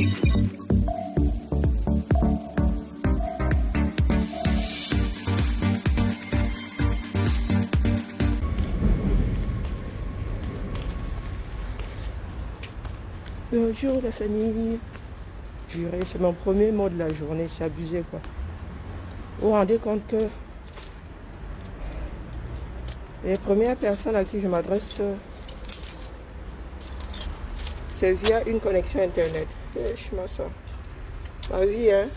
Bonjour la famille. Purée, c'est mon premier mot de la journée, c'est abusé quoi. Vous vous rendez compte que les premières personnes à qui je m'adresse, c'est via une connexion internet. Je m'en sors. Ma vie, hein.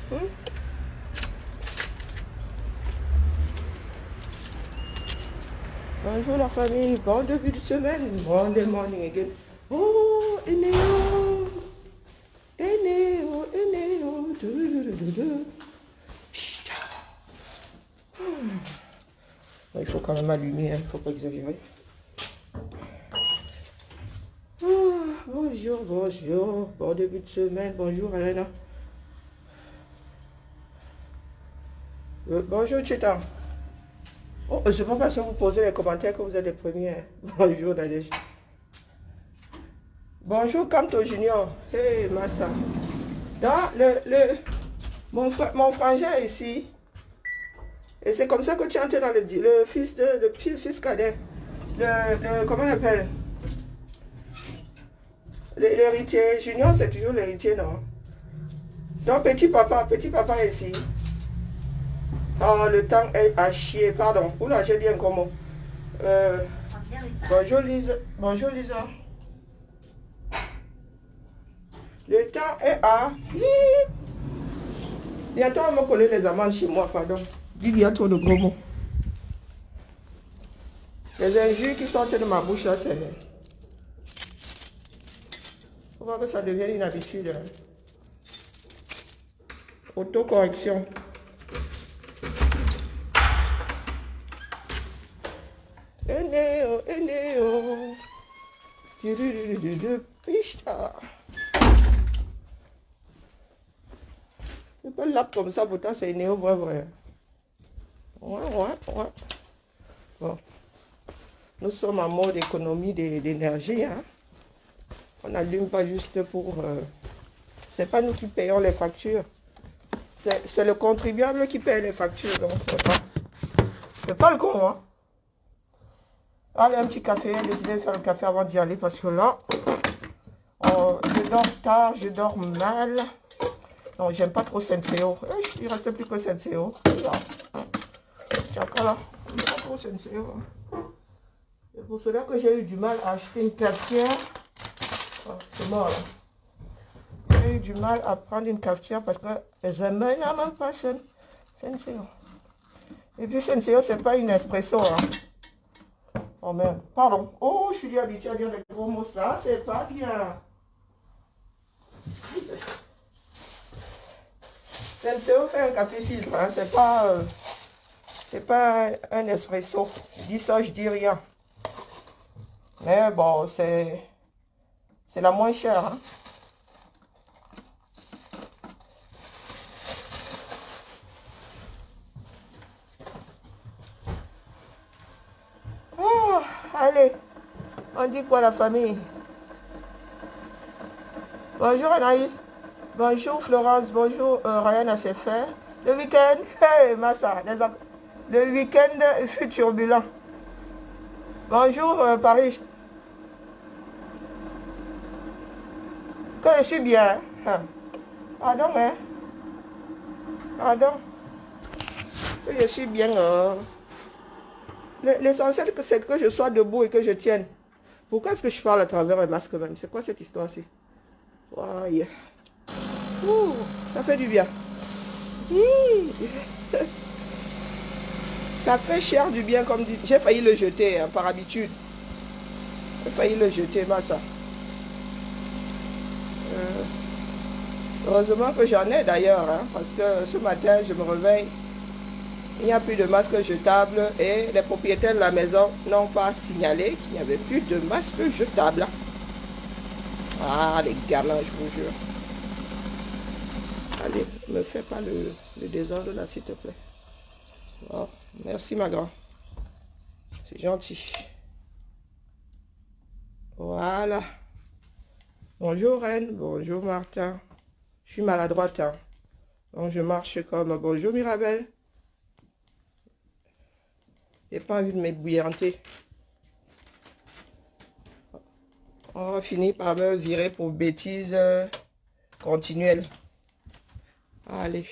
Bonjour la famille, bon début de semaine, Monday morning again. Oh, Eneo, Eneo, Eneo, il faut quand même allumer, il ne faut pas exagérer. Bonjour, bonjour, bon début de semaine, bonjour Elena. Bonjour Cheta. Oh, je ne sais pas parce que vous posez les commentaires que vous êtes les premiers. Bonjour Nadège. Bonjour Camto Junior. Hey Massa. Dans mon frangin est ici. Et c'est comme ça que tu entres dans le fils cadet. Comment on appelle? L'héritier. Junior, c'est toujours l'héritier, non? Donc petit papa est ici. Oh, le temps est à chier, pardon. Oula, j'ai dit un gros mot. Bonjour Lisa. Bonjour Lisa. Le temps est à... Bientôt on me coller les amendes chez moi, pardon. Il y a trop de gros mots. Les injures qui sortent de ma bouche là, c'est... Faut voir que ça devienne une habitude. Hein. Autocorrection. Eneo, Eneo. Pista. C'est pas lap comme ça, pourtant c'est Eneo vrai. Ouais. Bon. Nous sommes en mode économie d'énergie. Hein. On n'allume pas juste pour... c'est pas nous qui payons les factures. C'est le contribuable qui paye les factures. Donc, c'est pas le con. Hein. Allez, un petit café. J'ai décidé de faire le café avant d'y aller parce que là, je dors tard, je dors mal. Non, j'aime pas trop Senseo. Il reste plus que Senseo. Tchakala. J'aime pas trop Senseo. C'est pour cela que j'ai eu du mal à acheter une cafetière. Oh, c'est mort là. J'ai eu du mal à prendre une cafetière parce que j'aime même pas Senseo. Et puis Senseo, c'est pas une espresso. Hein. Oh merde, pardon. Oh, je suis habituée à dire des gros mots. Ça, c'est pas bien. Senseo fait un café filtre. Hein. C'est pas un espresso. Je dis ça, je dis rien. Mais bon, c'est la moins chère. Hein. Oh, allez, on dit quoi la famille? Bonjour Anaïs. Bonjour Florence. Bonjour Ryan à ses frères. Le week-end, hey Massa, le week-end fut turbulent. Bonjour Paris. Que je suis bien. Hein. Pardon, hein. Pardon. Que je suis bien. L'essentiel, c'est que je sois debout et que je tienne. Pourquoi est-ce que je parle à travers un masque même? C'est quoi cette histoire-ci? Oh, yeah. Ouh, ça fait du bien. Ça fait cher du bien, comme dit. J'ai failli le jeter, hein, par habitude. J'ai failli le jeter, ça. Heureusement que j'en ai d'ailleurs, hein, parce que ce matin, je me réveille. Il n'y a plus de masque jetable et les propriétaires de la maison n'ont pas signalé qu'il n'y avait plus de masque jetable. Ah, les gamins, je vous jure. Allez, ne me fais pas le désordre là, s'il te plaît. Oh, merci, ma grande. C'est gentil. Voilà. Bonjour, Reine. Bonjour, Martin. Je suis maladroite, hein. Donc je marche comme bonjour Mirabelle. J'ai pas envie de m'ébouillanter. On va finir par me virer pour bêtises continuelles. Allez.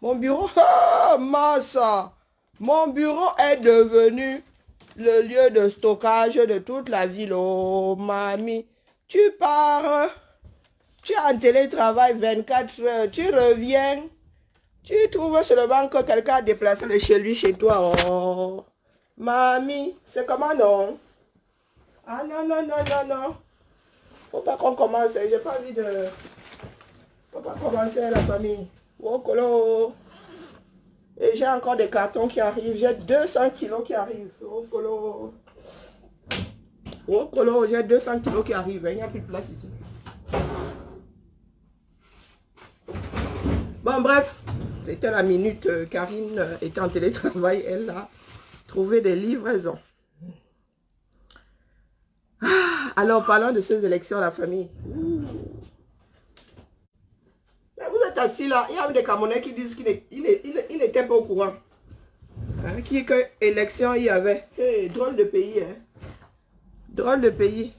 Mon bureau, ah, massa. Mon bureau est devenu le lieu de stockage de toute la ville. Oh, mamie, tu pars, tu es en télétravail 24 heures, tu reviens, tu trouves seulement que quelqu'un a déplacé le chez lui, chez toi. Oh, mamie, c'est comment non? Ah non, non, non, non, non. Faut pas qu'on commence, j'ai pas envie de... Faut pas commencer la famille. Oh, colo. Et j'ai encore des cartons qui arrivent. J'ai 200 kilos qui arrivent. Oh, colo. Oh, colo, j'ai 200 kilos qui arrivent. Il n'y a plus de place ici. Bon, bref. C'était la minute. Karine était en télétravail. Elle a trouvé des livraisons. Ah, alors, parlons de ces élections à la famille. Vous êtes assis là, il y a des Camerounais qui disent qu'il n'était pas au courant. Hein, que élection il y avait. Hey, drôle de pays. Hein. Drôle de pays.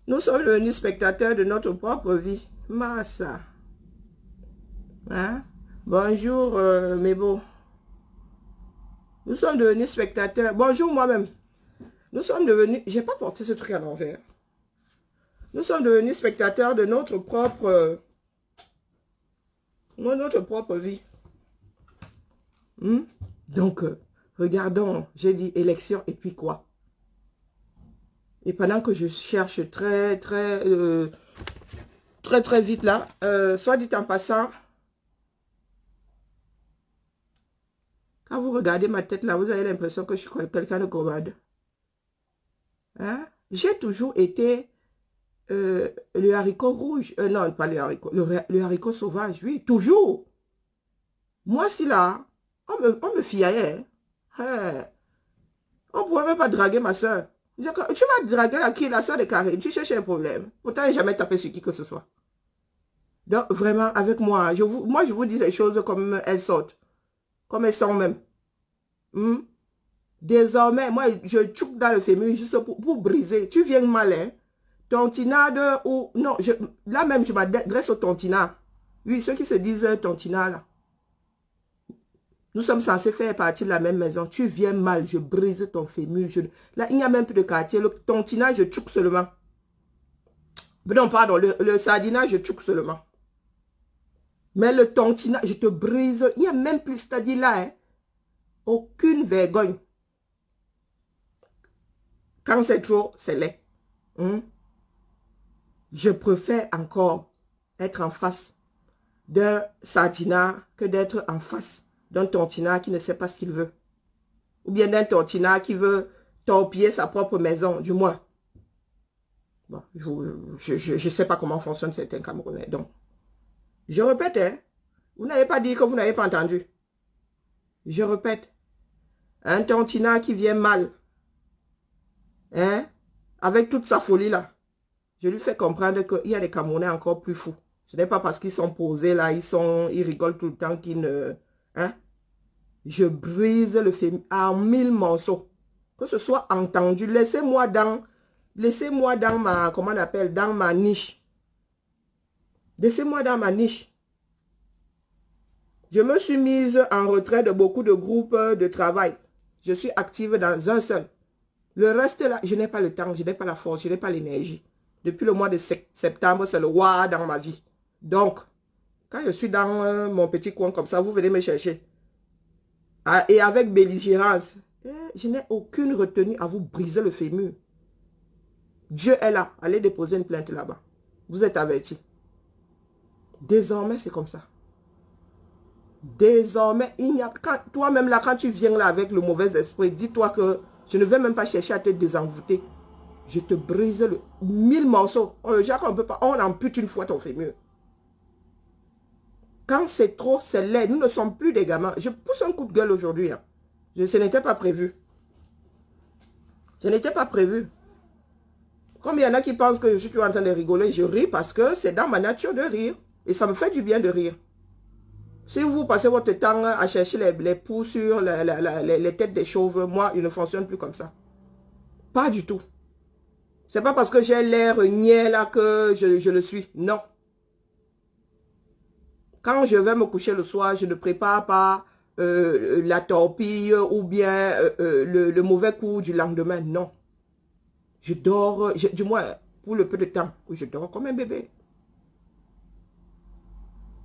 Nous sommes devenus spectateurs de notre propre vie. Massa. Hein? Bonjour mes beaux. Nous sommes devenus spectateurs. Bonjour moi-même. Nous sommes devenus... J'ai pas porté ce truc à l'envers. Nous sommes devenus spectateurs de notre propre vie. Donc, regardons, j'ai dit élection et puis quoi? Et pendant que je cherche très vite là, soit dit en passant, quand vous regardez ma tête là, vous avez l'impression que je suis quelqu'un de commode. Hein? J'ai toujours été le haricot rouge. Non, pas le haricot. Le haricot sauvage, oui, toujours. Moi, si là, on me fiait. Hein? On ne pouvait même pas draguer ma soeur. Tu vas draguer la soeur de Karine. Tu cherches un problème. Pourtant, je n'ai jamais tapé sur qui que ce soit. Donc, vraiment, avec moi, je vous dis les choses comme elles sortent. Comme elles sont même. Désormais, moi, je tchouk dans le féminin juste pour briser. Tu viens mal, hein? Tontinade ou... Non, là même, je m'adresse au tontinat. Oui, ceux qui se disent tontinat, là. Nous sommes censés faire partie de la même maison. Tu viens mal, je brise ton fémur. Là, il n'y a même plus de quartier. Le tontinat, je tchouk seulement. Non, pardon, le sardinat, je tchouk seulement. Mais le tontinat, je te brise. Il n'y a même plus, c'est-à-dire là, hein, aucune vergogne. Quand c'est trop, c'est laid. Je préfère encore être en face d'un sardinat que d'être en face d'un tontinat qui ne sait pas ce qu'il veut. Ou bien d'un tontinat qui veut torpiller sa propre maison, du moins. Bon, je ne sais pas comment fonctionnent certains Camerounais. Donc, je répète, hein, vous n'avez pas dit que vous n'avez pas entendu. Je répète, un tontinat qui vient mal, hein, avec toute sa folie là, je lui fais comprendre qu'il y a des Camerounais encore plus fous. Ce n'est pas parce qu'ils sont posés là, ils rigolent tout le temps qu'ils ne... Hein? Je brise le film en 1000 morceaux. Que ce soit entendu. Laissez-moi dans ma, comment on appelle, dans ma niche. Laissez-moi dans ma niche. Je me suis mise en retrait de beaucoup de groupes de travail. Je suis active dans un seul. Le reste là, je n'ai pas le temps, je n'ai pas la force, je n'ai pas l'énergie. Depuis le mois de septembre, c'est le roi dans ma vie. Donc, quand je suis dans mon petit coin comme ça, vous venez me chercher. Ah, et avec belligérance, je n'ai aucune retenue à vous briser le fémur. Dieu est là. Allez déposer une plainte là-bas. Vous êtes avertis. Désormais, c'est comme ça. Désormais, il n'y a... Toi-même là, quand tu viens là avec le mauvais esprit, dis-toi que je ne vais même pas chercher à te désenvoûter. Je te brise le 1000 morceaux. Jacques, on peut pas. On ampute une fois ton fémur. Quand c'est trop, c'est laid. Nous ne sommes plus des gamins. Je pousse un coup de gueule aujourd'hui. Hein. Ce n'était pas prévu. Ce n'était pas prévu. Comme il y en a qui pensent que je suis toujours en train de rigoler, je ris parce que c'est dans ma nature de rire. Et ça me fait du bien de rire. Si vous passez votre temps à chercher les poux sur les têtes des chauves, moi, il ne fonctionne plus comme ça. Pas du tout. C'est pas parce que j'ai l'air niais là que je le suis. Non. Quand je vais me coucher le soir, je ne prépare pas la torpille ou bien le mauvais coup du lendemain. Non. Je dors, du moins pour le peu de temps où je dors comme un bébé.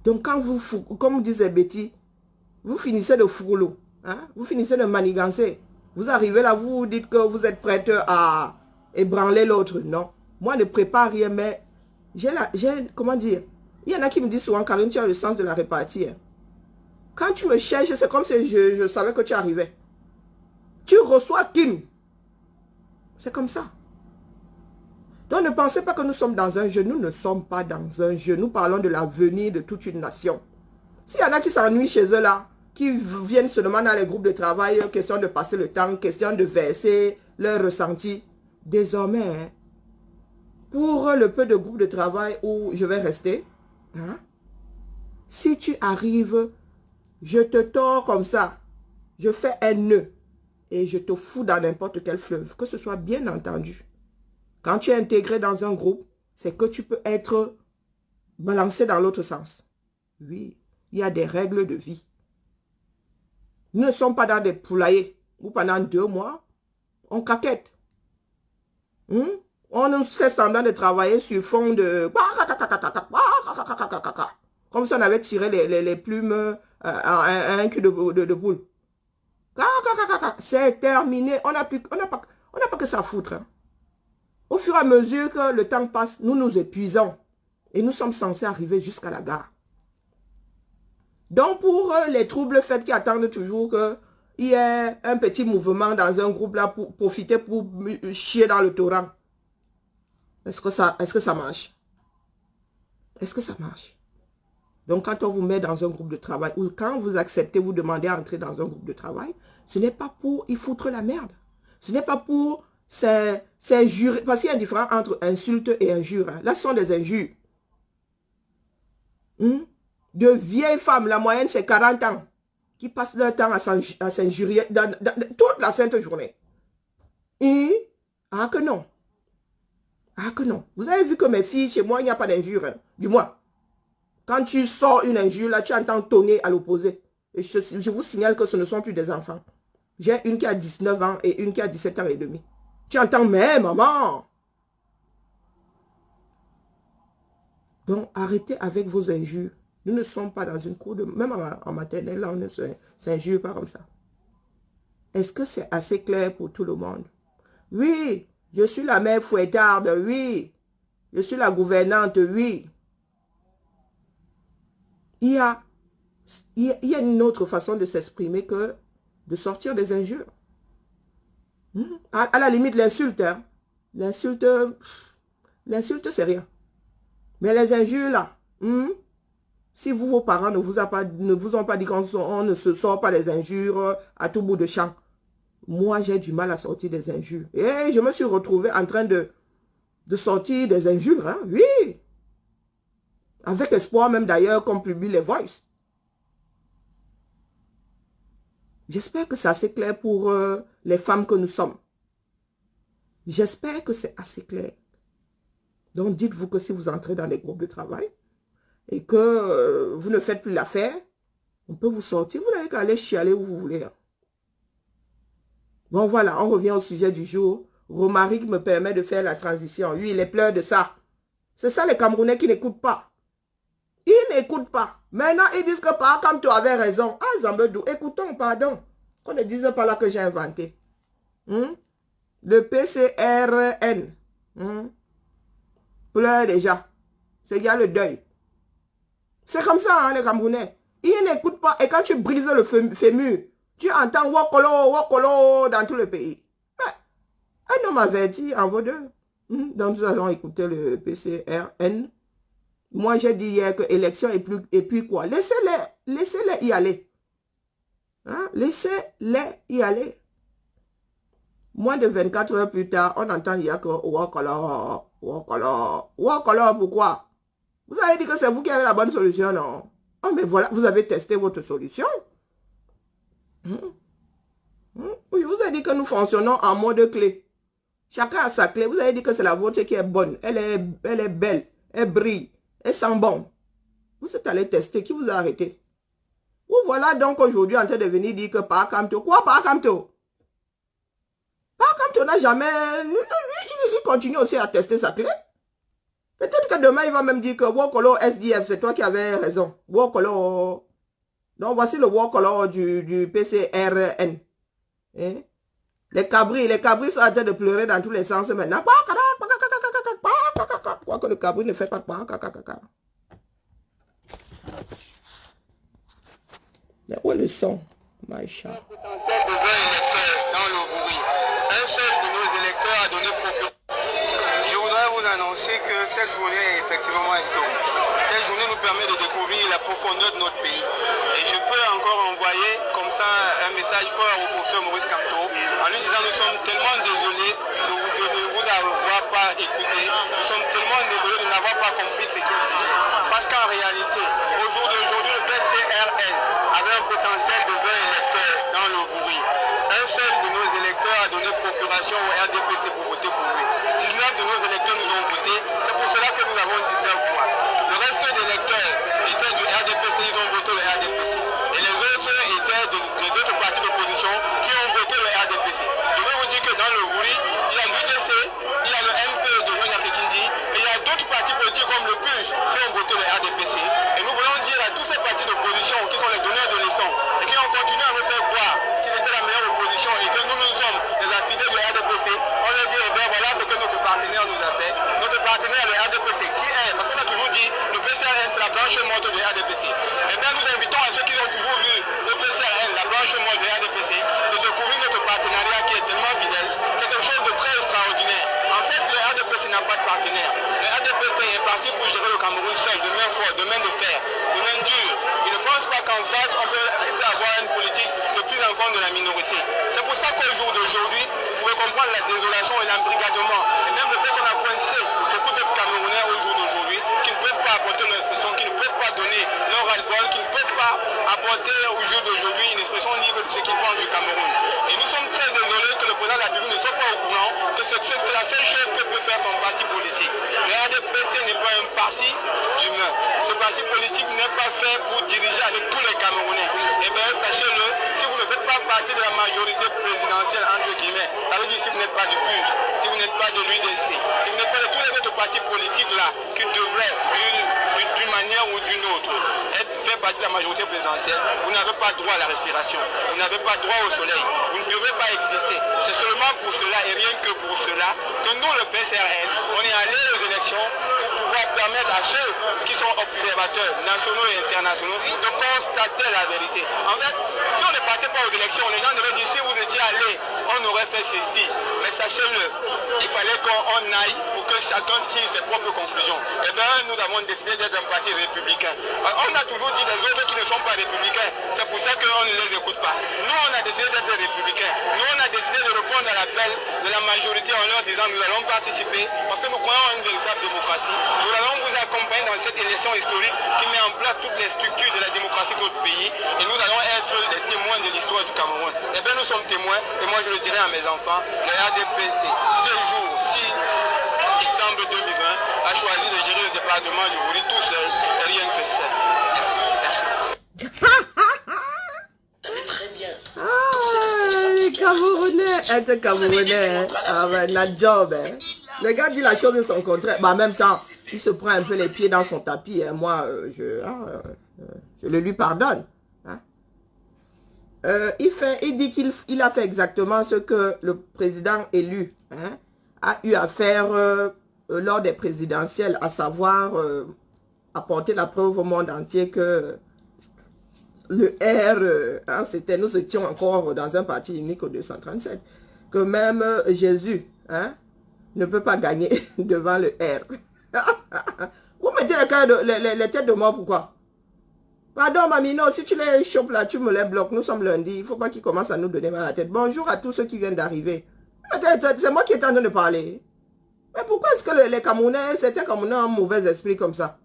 Donc quand vous, comme disait Betty, vous finissez de fourlou, hein? Vous finissez de manigancer. Vous arrivez là, vous dites que vous êtes prête à ébranler l'autre. Non. Moi, je ne prépare rien, mais comment dire, il y en a qui me disent souvent, Karine, tu as le sens de la répartie. Hein. Quand tu me cherches, c'est comme si je savais que tu arrivais. Tu reçois Kim. C'est comme ça. Donc ne pensez pas que nous sommes dans un jeu. Nous ne sommes pas dans un jeu. Nous parlons de l'avenir de toute une nation. S'il y en a qui s'ennuient chez eux là, qui viennent seulement dans les groupes de travail, question de passer le temps, question de verser leur ressenti, désormais, hein, pour le peu de groupes de travail où je vais rester, hein, si tu arrives, je te tords comme ça, je fais un nœud et je te fous dans n'importe quel fleuve, que ce soit bien entendu. Quand tu es intégré dans un groupe, c'est que tu peux être balancé dans l'autre sens. Oui, il y a des règles de vie. Nous ne sommes pas dans des poulaillers où pendant 2 mois, on caquette. On nous fait semblant de travailler sur fond de... Comme si on avait tiré les plumes à un cul de poule. C'est terminé. On n'a pas que ça à foutre. Hein. Au fur et à mesure que le temps passe, nous nous épuisons. Et nous sommes censés arriver jusqu'à la gare. Donc pour les troubles faits qui attendent toujours qu'il y ait un petit mouvement dans un groupe là pour profiter pour chier dans le torrent. Est-ce que ça marche? Est-ce que ça marche? Donc quand on vous met dans un groupe de travail ou quand vous acceptez, vous demandez à entrer dans un groupe de travail, ce n'est pas pour y foutre la merde. Ce n'est pas pour s'injurer. Parce qu'il y a une différence entre insulte et injure. Hein. Là, ce sont des injures. De vieilles femmes, la moyenne c'est 40 ans, qui passent leur temps à s'injurier dans toute la sainte journée. Et, ah que non. Ah que non. Vous avez vu que mes filles, chez moi, il n'y a pas d'injure. Hein. Du moins, quand tu sors une injure, là, tu entends tonner à l'opposé. Et je vous signale que ce ne sont plus des enfants. J'ai une qui a 19 ans et une qui a 17 ans et demi. Tu entends, mais maman. Donc, arrêtez avec vos injures. Nous ne sommes pas dans une cour de... Même en maternelle, là, on ne s'injure pas comme ça. Est-ce que c'est assez clair pour tout le monde? Oui, je suis la mère fouettarde, oui. Je suis la gouvernante, oui. Il y a une autre façon de s'exprimer que de sortir des injures. À la limite, l'insulte. Hein. L'insulte, c'est rien. Mais les injures, là, si vos parents ne vous ont pas dit qu'on ne se sort pas des injures à tout bout de champ, moi, j'ai du mal à sortir des injures. Et je me suis retrouvée en train de sortir des injures, hein, oui. Avec espoir même d'ailleurs qu'on publie les voices. J'espère que c'est assez clair pour les femmes que nous sommes. J'espère que c'est assez clair. Donc, dites-vous que si vous entrez dans les groupes de travail et que vous ne faites plus l'affaire, on peut vous sortir. Vous n'avez qu'à aller chialer où vous voulez. Bon, voilà, on revient au sujet du jour. Romaric me permet de faire la transition. Lui, il est plein de ça. C'est ça les Camerounais qui n'écoutent pas. Ils n'écoutent pas. Maintenant, ils disent que par comme tu avais raison. Ah, Zambedou, écoutons, pardon. Qu'on ne dise pas là que j'ai inventé. Le PCRN. Pleure déjà. C'est qu'il y a le deuil. C'est comme ça, hein, les Camerounais. Ils n'écoutent pas. Et quand tu brises le fémur, tu entends Wokolo, Wokolo dans tout le pays. Mais, un homme averti en vaut deux. Donc, nous allons écouter le PCRN. Moi, j'ai dit hier que élection et puis quoi? Laissez-les y aller. Hein? Laissez-les y aller. Moins de 24 heures plus tard, on entend il y a que Wokolo, Wokolo, Wokolo, pourquoi? Vous avez dit que c'est vous qui avez la bonne solution, non? Oh, mais voilà, vous avez testé votre solution. Oui, vous avez dit que nous fonctionnons en mode clé. Chacun a sa clé. Vous avez dit que c'est la vôtre qui est bonne. Elle est belle. Elle brille. Elle sent bon. Vous êtes allé tester. Qui vous a arrêté? Vous voilà donc aujourd'hui en train de venir dire que Pakamto. Quoi Pakamto? Pakamto n'a jamais... Lui, il continue aussi à tester sa clé. Peut-être que demain, il va même dire que Wokolo SDF, c'est toi qui avais raison. Wokolo... Donc, voici le Wokolo du PCRN. Hein? Les cabris sont en train de pleurer dans tous les sens maintenant. Quoi que le cabri ne fait pas de mais où est le son? My chat. Je voudrais vous annoncer que cette journée est effectivement historique. Cette journée nous permet de découvrir la profondeur de notre pays. Et je peux encore envoyer comme ça un message fort au professeur Maurice Kamto en lui disant nous sommes tellement désolés de vous n'avoir pas écouté. Nous sommes tellement désolés de n'avoir pas compris ce qu'il dit. Parce qu'en réalité, au jour d'aujourd'hui, le PCRN avait un potentiel de 20 électeurs dans le Bourri. Un seul de nos électeurs a donné procuration au RDPC pour voter pour lui. 19 de nos électeurs nous ont voté. C'est pour cela que nous avons 19 voix. Le reste des électeurs étaient du RDPC, ils ont voté le RDPC. Et les autres étaient d'autres partis d'opposition qui ont voté le RDPC. Je veux vous dire que dans le Bourri, il y a l'UDC, il y a le MP de Jean Yakekindi, et il y a d'autres partis politiques comme le PUS qui ont voté le RDPC. Et nous voulons dire à tous ces partis d'opposition qui sont les donneurs de leçons et qui ont continué à nous faire croire qu'ils étaient la meilleure opposition et que nous sommes les affidés du RDPC, on leur dit, eh bien voilà ce que notre partenaire nous a fait. Notre partenaire, le RDPC, qui est, parce qu'on a toujours dit, le PCRN, c'est la branche morte du RDPC. Eh bien, nous invitons à ceux qui ont toujours vu le PCRN, la branche morte du RDPC, de découvrir notre partenariat qui est tellement fidèle. C'est quelque chose de très extraordinaire. En fait, le RDPC n'a pas de partenaire. Le RDPC est parti pour gérer le Cameroun seul, de main forte, de main de fer, de main dure. Il ne pense pas qu'en face, on peut avoir une politique de prise en compte de la minorité. C'est pour ça qu'au jour d'aujourd'hui, vous pouvez comprendre la désolation et l'embrigadement. Et même le fait qu'on a coincé beaucoup de Camerounais au jour d'aujourd'hui, qui ne peuvent pas apporter leur expression, qui ne peuvent pas donner leur alcool, qui ne peuvent pas apporter au jour d'aujourd'hui une expression libre de ce qu'ils pensent du Cameroun. Et nous sommes très désolés que le président de la République ne soit pas au courant que c'est la seule chose que peut faire son parti politique. Le RDPC n'est pas un parti d'humain. Ce parti politique n'est pas fait pour diriger avec tous les Camerounais. Eh bien, sachez-le, si vous ne faites pas partie de la majorité présidentielle, entre guillemets, ça veut dire si vous n'êtes pas du PUS, si vous n'êtes pas de l'UDC, si vous n'êtes pas de tous les autres partis politiques là, qui devraient, d'une manière ou d'une autre, faire partie de la majorité présidentielle, vous n'avez pas droit à la respiration, vous n'avez pas droit au soleil, vous ne devez pas exister. C'est seulement pour cela et rien que pour cela que nous, le PCRN, on est allé aux élections pour pouvoir permettre à ceux qui sont observateurs nationaux et internationaux de constater la vérité. En fait, si on ne partait pas aux élections, les gens devaient dire si vous étiez allé, on aurait fait ceci. Mais sachez-le, il fallait qu'on aille pour que chacun tire ses propres conclusions. Et bien, nous avons décidé d'être un parti républicain. On a toujours dit les autres qui ne sont pas républicains, c'est pour ça qu'on ne les écoute pas. Nous, on a décidé d'être républicains. Nous, on a décidé de répondre à l'appel de la majorité en leur disant nous allons participer parce que nous croyons en une véritable démocratie. Nous allons vous accompagner dans cette élection historique qui met en place toutes les structures de la démocratie de notre pays et nous allons être les témoins de l'histoire du Cameroun. Eh bien, nous sommes témoins et moi je le dirai à mes enfants, le RDPC, ce jour, si exemple 2020, a choisi de gérer le département du Bourri tout seul et rien que seul. Merci. Très bien. Les Camerounais, être Camerounais, ah ben, notre job, hein. Le gars dit la chose de son contraire, bah en même temps, il se prend un peu les pieds dans son tapis, hein. Moi, je le lui pardonne. Hein. Il dit qu'il a fait exactement ce que le président élu, hein, a eu à faire lors des présidentielles, à savoir apporter la preuve au monde entier que le R, hein, nous étions encore dans un parti unique au 237, que même Jésus, hein, ne peut pas gagner devant le R. Vous mettez les têtes de mort, pourquoi? Pardon, mamie, non, si tu les chopes là, tu me les bloques. Nous sommes lundi, il ne faut pas qu'ils commencent à nous donner mal à la tête. Bonjour à tous ceux qui viennent d'arriver. C'est moi qui est en train de parler. Mais pourquoi est-ce que les Camerounais, certains Camerounais ont un mauvais esprit comme ça?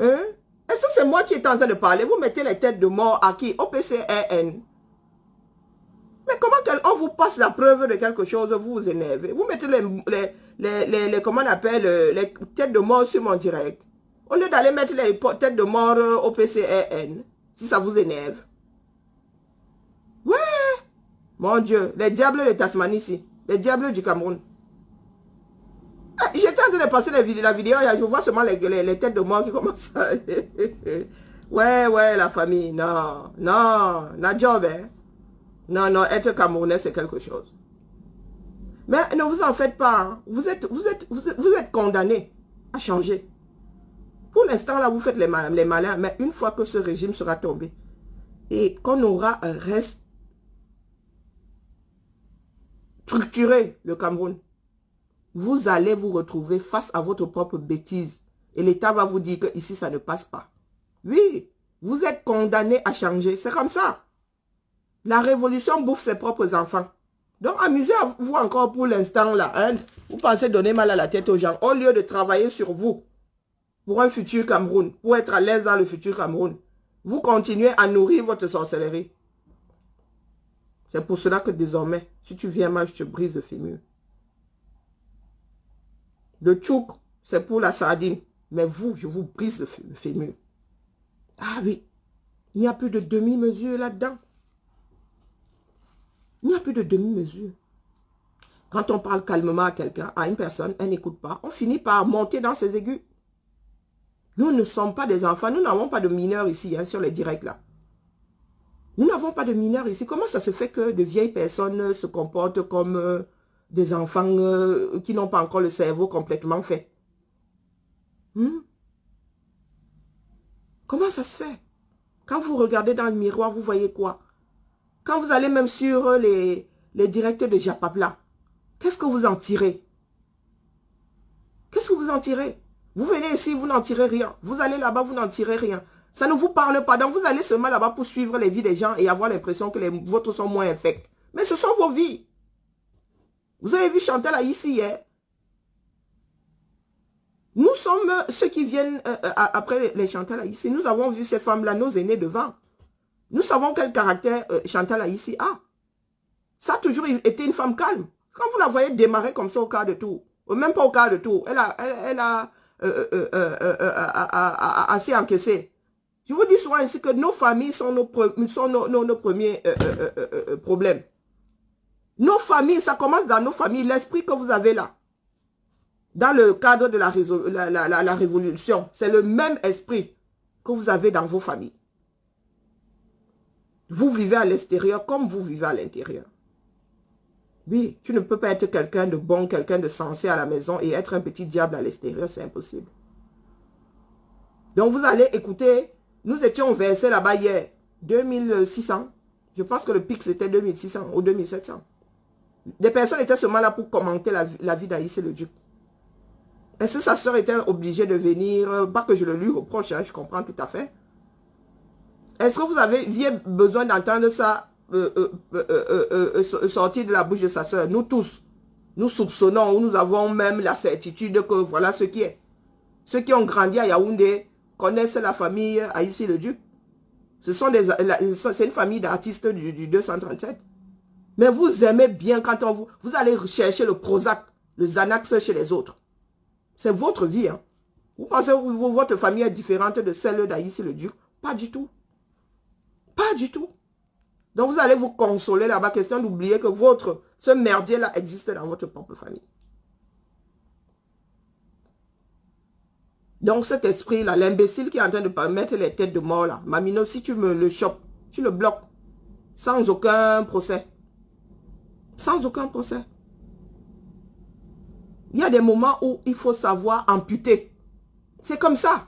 Hein? Est-ce que c'est moi qui est en train de parler? Vous mettez les têtes de mort à qui? Au PCRN. Mais comment on vous passe la preuve de quelque chose, vous vous énervez? Vous mettez comment on appelle, les têtes de mort sur mon direct. Au lieu d'aller mettre les têtes de mort au PCRN, si ça vous énerve. Ouais! Mon Dieu, les diables de Tasmanie ici. Les diables du Cameroun. J'étais en train de passer la vidéo, je vois seulement les têtes de mort qui commencent à... Ouais, la famille, non, la job, hein. Non, être Camerounais, c'est quelque chose. Mais ne vous en faites pas, hein. Vous êtes condamnés à changer. Pour l'instant, là, vous faites les malins, mais une fois que ce régime sera tombé, et qu'on aura restructuré le Cameroun, vous allez vous retrouver face à votre propre bêtise. Et l'État va vous dire que ici ça ne passe pas. Oui, vous êtes condamnés à changer. C'est comme ça. La révolution bouffe ses propres enfants. Donc amusez-vous encore pour l'instant là. Hein? Vous pensez donner mal à la tête aux gens. Au lieu de travailler sur vous. Pour un futur Cameroun. Pour être à l'aise dans le futur Cameroun. Vous continuez à nourrir votre sorcellerie. C'est pour cela que désormais, si tu viens mal, je te brise le fémur. Le tchouk, c'est pour la sardine. Mais vous, je vous brise le fémur. Ah oui, il n'y a plus de demi-mesure là-dedans. Il n'y a plus de demi-mesure. Quand on parle calmement à quelqu'un, à une personne, elle n'écoute pas. On finit par monter dans ses aigus. Nous ne sommes pas des enfants. Nous n'avons pas de mineurs ici, hein, sur les directs là. Nous n'avons pas de mineurs ici. Comment ça se fait que de vieilles personnes se comportent comme des enfants qui n'ont pas encore le cerveau complètement fait? Comment ça se fait? Quand vous regardez dans le miroir, vous voyez quoi? Quand vous allez même sur les directs de Japapla, qu'est-ce que vous en tirez? Qu'est-ce que vous en tirez? Vous venez ici, vous n'en tirez rien. Vous allez là-bas, vous n'en tirez rien. Ça ne vous parle pas. Donc vous allez seulement là-bas pour suivre les vies des gens et avoir l'impression que les vôtres sont moins infects. Mais ce sont vos vies. Vous avez vu Chantal ici hier. Nous sommes ceux qui viennent après les Chantal ici. Nous avons vu ces femmes-là, nos aînés devant. Nous savons quel caractère Chantal ici a. Ça a toujours été une femme calme. Quand vous la voyez démarrer comme ça au quart de tour, même pas au quart de tour, elle a assez encaissé. Je vous dis souvent ici que nos familles sont nos premiers problèmes. Nos familles, ça commence dans nos familles. L'esprit que vous avez là, dans le cadre de la révolution, c'est le même esprit que vous avez dans vos familles. Vous vivez à l'extérieur comme vous vivez à l'intérieur. Oui, tu ne peux pas être quelqu'un de bon, quelqu'un de sensé à la maison et être un petit diable à l'extérieur, c'est impossible. Donc vous allez écouter, nous étions versés là-bas hier, 2600. Je pense que le pic c'était 2600 ou 2700. Des personnes étaient seulement là pour commenter la vie d'Aïssé le Duc. Est-ce que sa soeur était obligée de venir? Pas que je le lui reproche, hein, je comprends tout à fait. Est-ce que vous aviez besoin d'entendre ça sortir de la bouche de sa soeur? Nous tous, nous soupçonnons ou nous avons même la certitude que voilà ce qui est. Ceux qui ont grandi à Yaoundé connaissent la famille Aïssé le Duc. C'est une famille d'artistes du 237. Mais vous aimez bien quand vous allez chercher le Prozac, le Xanax chez les autres. C'est votre vie. Hein. Vous pensez que votre famille est différente de celle d'Aïssé le Duc? Pas du tout. Pas du tout. Donc vous allez vous consoler là-bas, question d'oublier que ce merdier-là existe dans votre propre famille. Donc cet esprit-là, l'imbécile qui est en train de mettre les têtes de mort là, Mamino, si tu me le chopes, tu le bloques. Sans aucun procès. Sans aucun procès. Il y a des moments où il faut savoir amputer. C'est comme ça.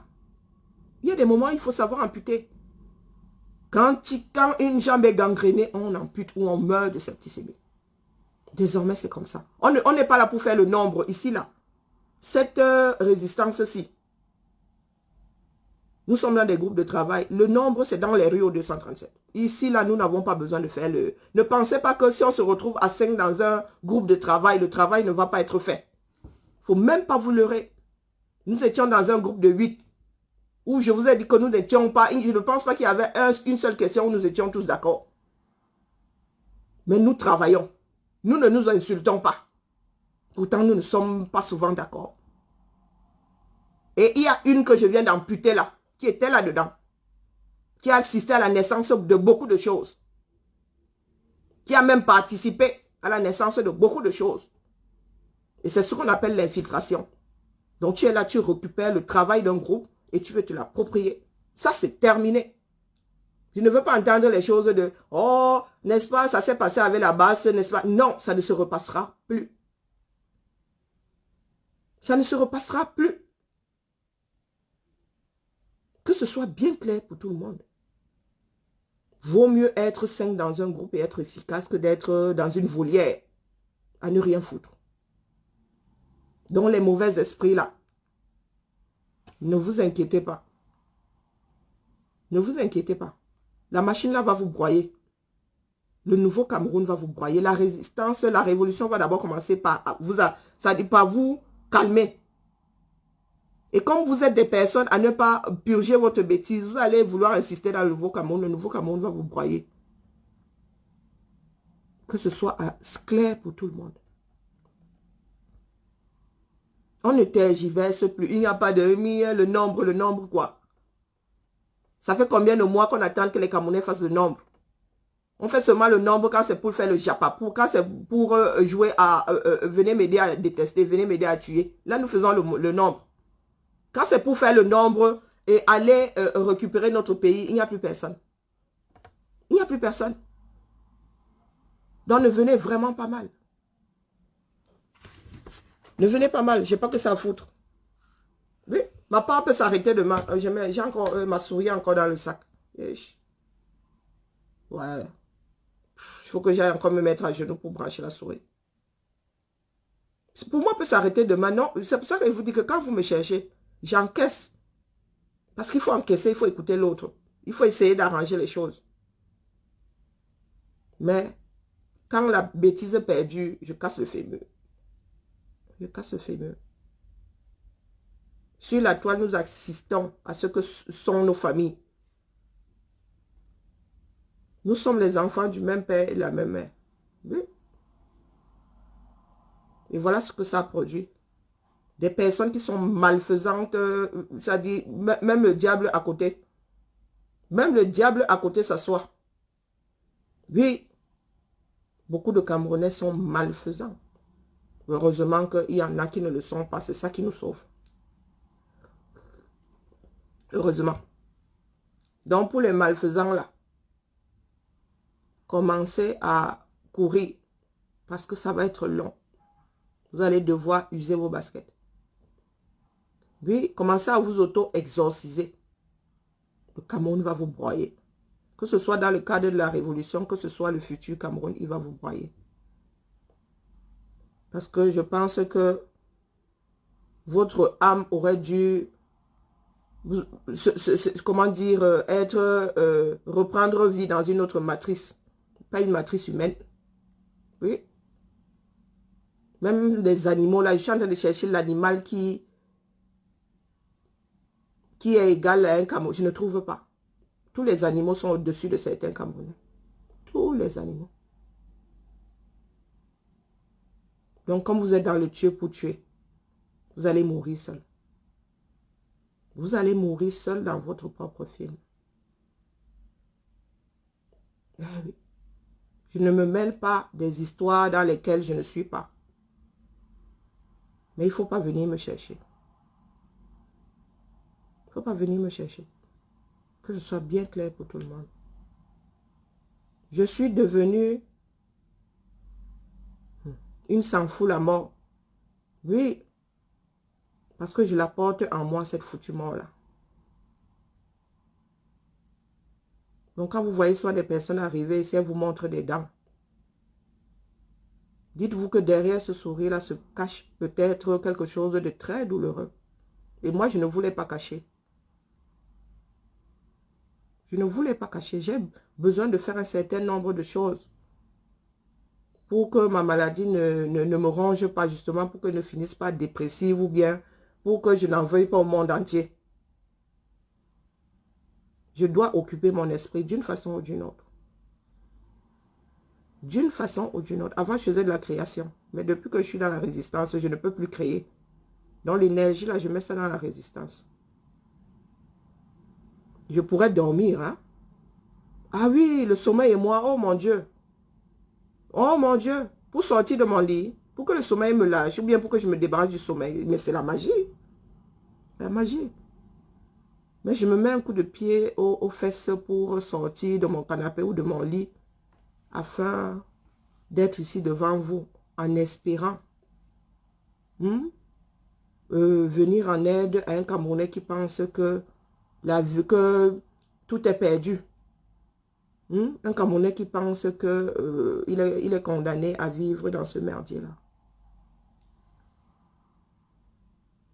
Il y a des moments où il faut savoir amputer. Quand une jambe est gangrénée, on ampute ou on meurt de septicémie. Désormais, c'est comme ça. On n'est pas là pour faire le nombre ici, là. Cette résistance-ci. Nous sommes dans des groupes de travail. Le nombre, c'est dans les rues au 237. Ici, là, nous n'avons pas besoin de faire le... Ne pensez pas que si on se retrouve à 5 dans un groupe de travail, le travail ne va pas être fait. Il ne faut même pas vous leurrer. Nous étions dans un groupe de 8. où je vous ai dit que nous n'étions pas, je ne pense pas qu'il y avait une seule question où nous étions tous d'accord. Mais nous travaillons. Nous ne nous insultons pas. Pourtant, nous ne sommes pas souvent d'accord. Et il y a une que je viens d'amputer là, qui était là-dedans, qui a assisté à la naissance de beaucoup de choses, qui a même participé à la naissance de beaucoup de choses. Et c'est ce qu'on appelle l'infiltration. Donc tu es là, tu récupères le travail d'un groupe et tu veux te l'approprier. Ça, c'est terminé. Je ne veux pas entendre les choses de « Oh, n'est-ce pas, ça s'est passé avec la base, n'est-ce pas ?» Non, ça ne se repassera plus. Ça ne se repassera plus. Que ce soit bien clair pour tout le monde. Vaut mieux être 5 dans un groupe et être efficace que d'être dans une volière à ne rien foutre. Donc les mauvais esprits là, ne vous inquiétez pas. Ne vous inquiétez pas. La machine là va vous broyer. Le nouveau Cameroun va vous broyer. La résistance, la révolution va d'abord commencer par vous calmer. Et comme vous êtes des personnes à ne pas purger votre bêtise, vous allez vouloir insister dans le nouveau Cameroun. Le nouveau Cameroun va vous broyer. Que ce soit clair pour tout le monde. On ne tergiverse plus. Il n'y a pas de le nombre quoi. Ça fait combien de mois qu'on attend que les Camerounais fassent le nombre? On fait seulement le nombre quand c'est pour faire le japapou, quand c'est pour jouer à venez m'aider à détester, venez m'aider à tuer. Là, nous faisons le nombre. Quand c'est pour faire le nombre et aller récupérer notre pays, il n'y a plus personne. Il n'y a plus personne. Donc, ne venez vraiment pas mal. Ne venez pas mal, j'ai pas que ça à foutre. Oui, ma part peut s'arrêter demain. J'ai encore ma souris encore dans le sac. Ouais. Il faut que j'aille encore me mettre à genoux pour brancher la souris. Pour moi, peut s'arrêter demain. Non, c'est pour ça que je vous dis que quand vous me cherchez, j'encaisse. Parce qu'il faut encaisser, il faut écouter l'autre. Il faut essayer d'arranger les choses. Mais quand la bêtise est perdue, je casse le fémur. Je casse le fémur. Sur la toile, nous assistons à ce que sont nos familles. Nous sommes les enfants du même père et de la même mère. Oui. Et voilà ce que ça produit. Des personnes qui sont malfaisantes, c'est-à-dire même le diable à côté. Même le diable à côté s'assoit. Oui. Beaucoup de Camerounais sont malfaisants. Heureusement qu'il y en a qui ne le sont pas. C'est ça qui nous sauve. Heureusement. Donc pour les malfaisants là, commencez à courir parce que ça va être long. Vous allez devoir user vos baskets. Oui, commencez à vous auto-exorciser. Le Cameroun va vous broyer. Que ce soit dans le cadre de la révolution, que ce soit le futur Cameroun, il va vous broyer. Parce que je pense que votre âme aurait dû, comment dire, reprendre vie dans une autre matrice. Pas une matrice humaine. Oui. Même les animaux, là, je suis en train de chercher l'animal qui est égal à un Camerounais. Je ne trouve pas. Tous les animaux sont au-dessus de certains Camerounais. Tous les animaux. Donc, comme vous êtes dans le tuer pour tuer, vous allez mourir seul. Vous allez mourir seul dans votre propre film. Je ne me mêle pas des histoires dans lesquelles je ne suis pas. Mais il ne faut pas venir me chercher. Il ne faut pas venir me chercher. Que ce soit bien clair pour tout le monde. Je suis devenue une s'en fout la mort. Oui. Parce que je la porte en moi, cette foutue mort-là. Donc quand vous voyez soit des personnes arriver ici, elles vous montrent des dents. Dites-vous que derrière ce sourire-là se cache peut-être quelque chose de très douloureux. Et moi, je ne voulais pas cacher. Je ne voulais pas cacher. J'ai besoin de faire un certain nombre de choses pour que ma maladie ne me ronge pas, justement, pour que je ne finisse pas dépressive ou bien pour que je n'en veuille pas au monde entier. Je dois occuper mon esprit d'une façon ou d'une autre. D'une façon ou d'une autre. Avant, je faisais de la création. Mais depuis que je suis dans la résistance, je ne peux plus créer. Donc l'énergie, là, je mets ça dans la résistance. Je pourrais dormir, hein. Ah oui, le sommeil et moi, oh mon Dieu. Oh mon Dieu. Pour sortir de mon lit, pour que le sommeil me lâche, ou bien pour que je me débarrasse du sommeil. Mais c'est la magie. La magie. Mais je me mets un coup de pied aux fesses pour sortir de mon canapé ou de mon lit afin d'être ici devant vous en espérant venir en aide à un Camerounais qui pense que tout est perdu. Un Camerounais qui pense que il est condamné à vivre dans ce merdier-là.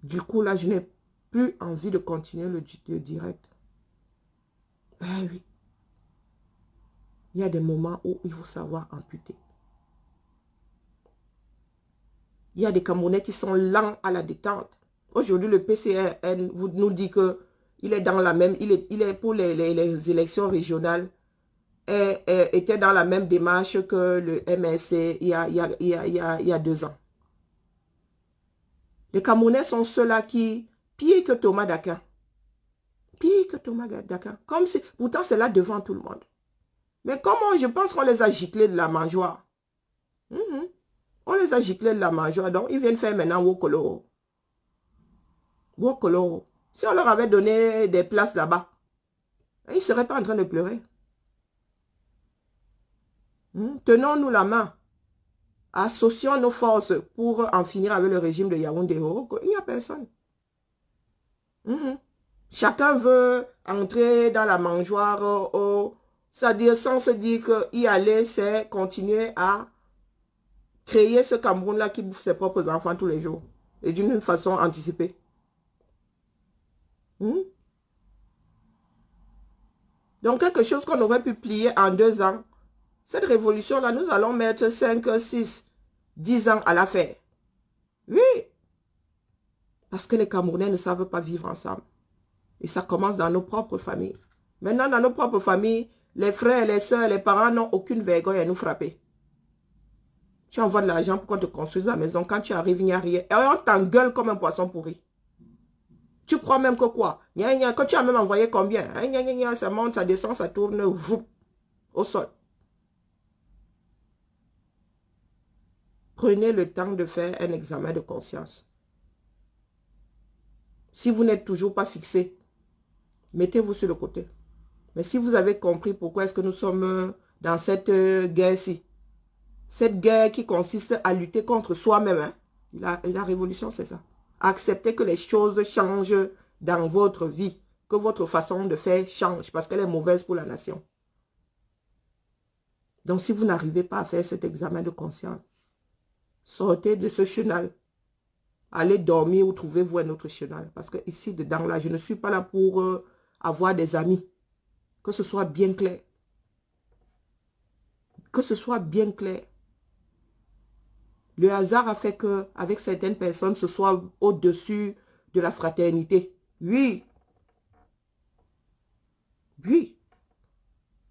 Du coup, là, je n'ai plus envie de continuer le direct. Eh oui. Il y a des moments où il faut savoir amputer. Il y a des Camerounais qui sont lents à la détente. Aujourd'hui, le PCRN nous dit que il est dans la même, il est pour les élections régionales, était dans la même démarche que le MRC il y a 2 ans. Les Camerounais sont ceux-là qui, pire que Thomas Dakin. Pire que Thomas Dakin. Comme si, pourtant c'est là devant tout le monde. Mais comment, je pense qu'on les a giclés de la mangeoire. On les a giclés de la mangeoire. Donc, ils viennent faire maintenant Wokolo. Wokolo. Si on leur avait donné des places là-bas, ils ne seraient pas en train de pleurer. Tenons-nous la main. Associons nos forces pour en finir avec le régime de Yaoundé. Il n'y a personne. Chacun veut entrer dans la mangeoire. C'est-à-dire sans se dire qu'y aller, c'est continuer à créer ce Cameroun-là qui bouffe ses propres enfants tous les jours. Et d'une façon anticipée. Donc, quelque chose qu'on aurait pu plier en 2 ans. Cette révolution-là, nous allons mettre 5, 6, 10 ans à la faire. Oui. Parce que les Camerounais ne savent pas vivre ensemble. Et ça commence dans nos propres familles. Maintenant, dans nos propres familles, les frères, les soeurs, les parents n'ont aucune vergogne à nous frapper. Tu envoies de l'argent pour qu'on te construise la maison. Quand tu arrives, il n'y a rien. Et on t'engueule comme un poisson pourri. Tu crois même que quoi? Quand tu as même envoyé combien? Ça monte, ça descend, ça tourne au sol. Prenez le temps de faire un examen de conscience. Si vous n'êtes toujours pas fixé, mettez-vous sur le côté. Mais si vous avez compris pourquoi est-ce que nous sommes dans cette guerre-ci, cette guerre qui consiste à lutter contre soi-même, la révolution, c'est ça. Acceptez que les choses changent dans votre vie, que votre façon de faire change, parce qu'elle est mauvaise pour la nation. Donc, si vous n'arrivez pas à faire cet examen de conscience, sortez de ce chenal. Allez dormir ou trouvez-vous un autre chenal. Parce que ici, dedans, là, je ne suis pas là pour avoir des amis. Que ce soit bien clair. Que ce soit bien clair. Le hasard a fait qu'avec certaines personnes, ce soit au-dessus de la fraternité. Oui. Oui.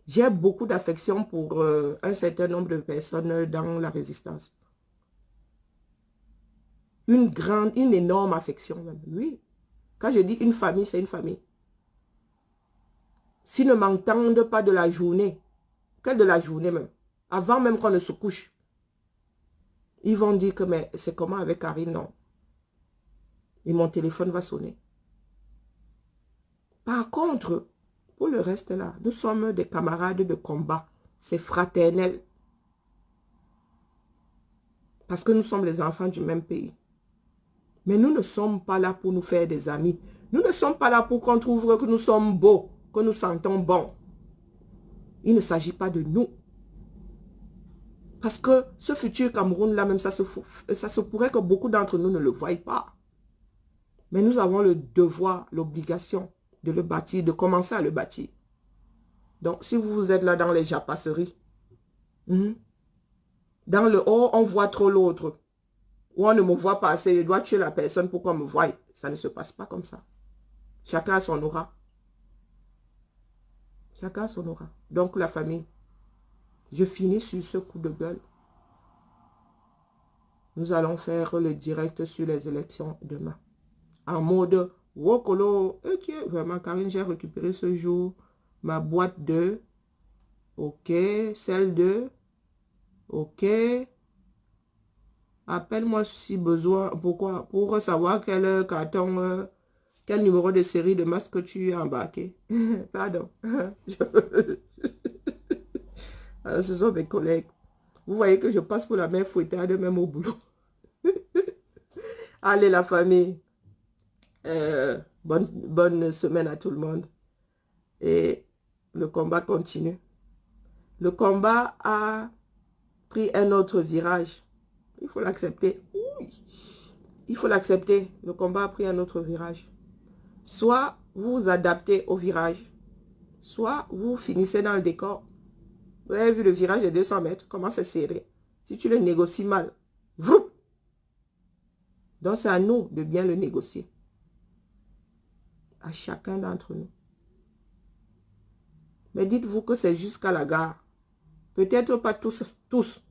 J'ai beaucoup d'affection pour un certain nombre de personnes dans la résistance. Une énorme affection même. Oui. Quand je dis une famille, c'est une famille. S'ils ne m'entendent pas de la journée, que de la journée même, avant même qu'on ne se couche, ils vont dire que mais c'est comment avec Karine, non. Et mon téléphone va sonner. Par contre, pour le reste là, nous sommes des camarades de combat. C'est fraternel. Parce que nous sommes les enfants du même pays. Mais nous ne sommes pas là pour nous faire des amis. Nous ne sommes pas là pour qu'on trouve que nous sommes beaux, que nous sentons bons. Il ne s'agit pas de nous. Parce que ce futur Cameroun-là, même ça se pourrait que beaucoup d'entre nous ne le voient pas. Mais nous avons le devoir, l'obligation de le bâtir, de commencer à le bâtir. Donc, si vous êtes là dans les japasseries, dans le haut, on voit trop l'autre. Ou on ne me voit pas assez, je dois tuer la personne pour qu'on me voie. Ça ne se passe pas comme ça. Chacun a son aura. Chacun son aura. Donc la famille. Je finis sur ce coup de gueule. Nous allons faire le direct sur les élections demain. En mode Wokolo. Ok, vraiment, Karine, j'ai récupéré ce jour ma boîte de. Ok, celle de. Ok. Appelle-moi si besoin. Pourquoi? Pour savoir quel carton, quel numéro de série de masque tu as embarqué. Pardon. Alors, ce sont mes collègues. Vous voyez que je passe pour la mère fouettade même au boulot. Allez, la famille. Bonne semaine à tout le monde. Et le combat continue. Le combat a pris un autre virage. Il faut l'accepter. Oui. Il faut l'accepter. Le combat a pris un autre virage. Soit vous vous adaptez au virage, soit vous finissez dans le décor. Vous avez vu le virage de 200 mètres, comment c'est serré. Si tu le négocies mal, vroom. Donc c'est à nous de bien le négocier. À chacun d'entre nous. Mais dites-vous que c'est jusqu'à la gare. Peut-être pas tous,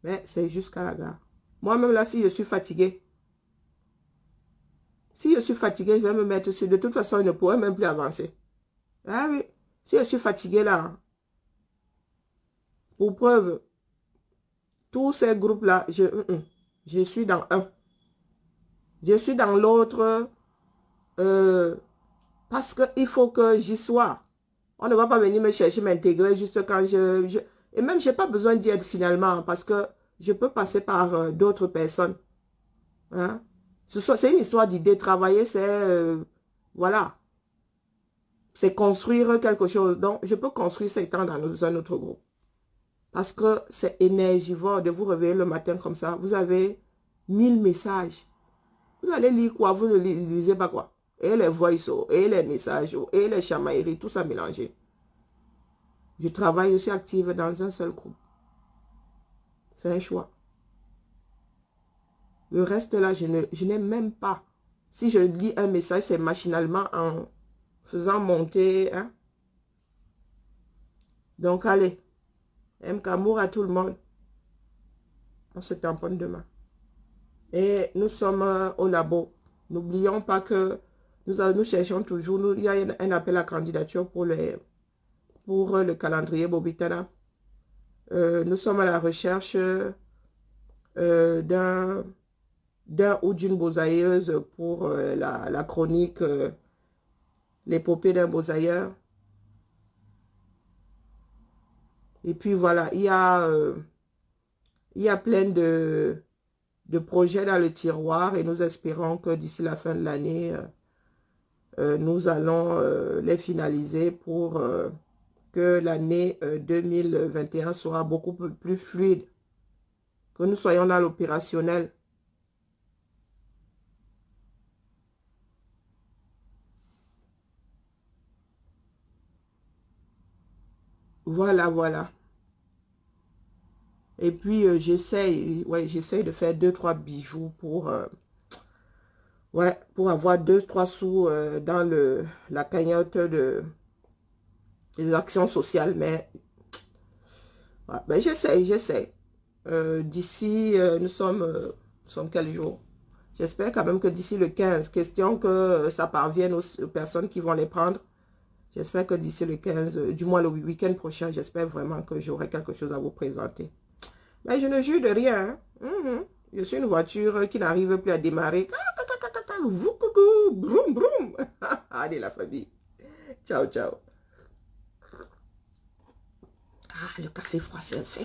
mais c'est jusqu'à la gare. Moi-même là, si je suis fatigué, je vais me mettre sur. De toute façon, je ne pourrai même plus avancer. Ah oui, si je suis fatigué là, pour preuve, tous ces groupes-là, je suis dans un. Je suis dans l'autre parce qu'il faut que j'y sois. On ne va pas venir me chercher, m'intégrer juste quand Et même, je n'ai pas besoin d'y être finalement parce que je peux passer par d'autres personnes. Hein? C'est une histoire d'idée. Travailler, c'est... voilà. C'est construire quelque chose. Donc, je peux construire ces temps dans un autre groupe. Parce que c'est énergivore de vous réveiller le matin comme ça. Vous avez 1000 messages. Vous allez lire quoi? Vous ne lisez pas quoi? Et les voice, et les messages, et les chamailleries, tout ça mélangé. Je travaille, je suis active dans un seul groupe. C'est un choix. Le reste là, je n'ai même pas. Si je lis un message, c'est machinalement en faisant monter. Hein? Donc allez, M'Kamour à tout le monde. On se tamponne demain. Et nous sommes au labo. N'oublions pas que nous cherchons toujours, il y a un appel à candidature pour le calendrier Bobitana. Nous sommes à la recherche d'un ou d'une bosailleuse pour la chronique l'épopée d'un bosailleur. Et puis voilà, il y a plein de projets dans le tiroir et nous espérons que d'ici la fin de l'année, nous allons les finaliser pour que l'année 2021 sera beaucoup plus fluide, que nous soyons dans l'opérationnel. Voilà, voilà. Et puis, j'essaye de faire 2-3 bijoux pour, pour avoir 2-3 sous dans la cagnotte des actions sociales. Mais ouais, ben, j'essaye. D'ici, nous sommes quel jour? J'espère quand même que d'ici le 15, question que ça parvienne aux personnes qui vont les prendre. J'espère que d'ici le 15, du moins le week-end prochain, j'espère vraiment que j'aurai quelque chose à vous présenter. Mais je ne jure de rien. Hein. Je suis une voiture qui n'arrive plus à démarrer. Broum, broum. Allez, la famille. Ciao, ciao. Ah, le café froid, c'est fait.